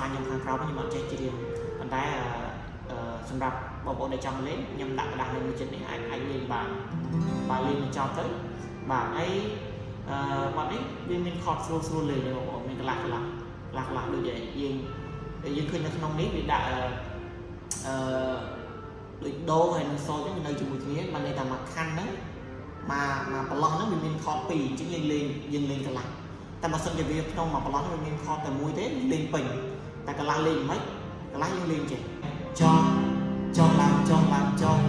ខ្ញុំខាងក្រៅខ្ញុំអត់ចេះច្រៀងប៉ុន្តែសម្រាប់បងប្អូនដែលចង់លេងខ្ញុំដាក់ក្តារនៅចិត្តនេះអាចលេងបានបើលេងមិនចប់ទៅបាទហើយបាត់នេះវាមានខតស្រួលលេងបងប្អូនមានកន្លះដូចយើងឃើញនៅក្នុងនេះវាដាក់ដូចដូងហើយនឹងសូចឹងនៅជាមួយគ្នាបានន័យថាមួយខណ្ឌហ្នឹងមកប្រឡោះហ្នឹងវាមានខត2អញ្ចឹងយើងលេងកន្លះតែបើសិនជាវាក្នុងមួយប្រឡោះវាមានខតតែមួយទេលេងពេញតែកន្លះលេងមិនកន្លះយើងលេងចេះចង់ឡើងចង់ឡើងចង់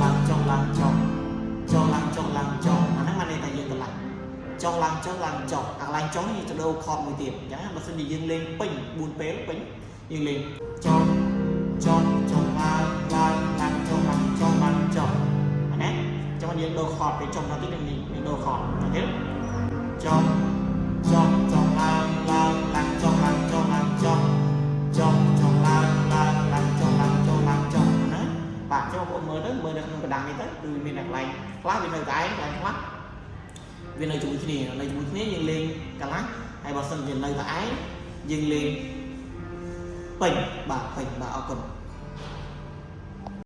ឡើងចង់ឡើងចង់អាហ្នឹងបានន័យថាយើងកន្លះចង់ឡើងចង់អាកន្លែងចង់យើងទៅដូរខតមួយទៀតអញ្ចឹងបើសិនជាយើងលេងពេញ4ពេលពេញយើងលេងចង់ឡើងចង់អានេះចង់យើងដូរខតទៅចង់ដល់ទីនេះយើងដូរខតទៅទៀតចង់ឡើងចង់ឡើងចង់ឡើងចង់ឡើងចង់ណាបាទចូលបងមើលនៅក្នុងកណ្ដាលនេះទៅគឺមានកន្លែងខ្លះវានៅតែឯងកន្លែងខ្លះវានៅជាមួយគ្នាយើងលេងកន្លះហើយបើសិនជានៅតែឯងយើងលេងពេញបាទអរគុណ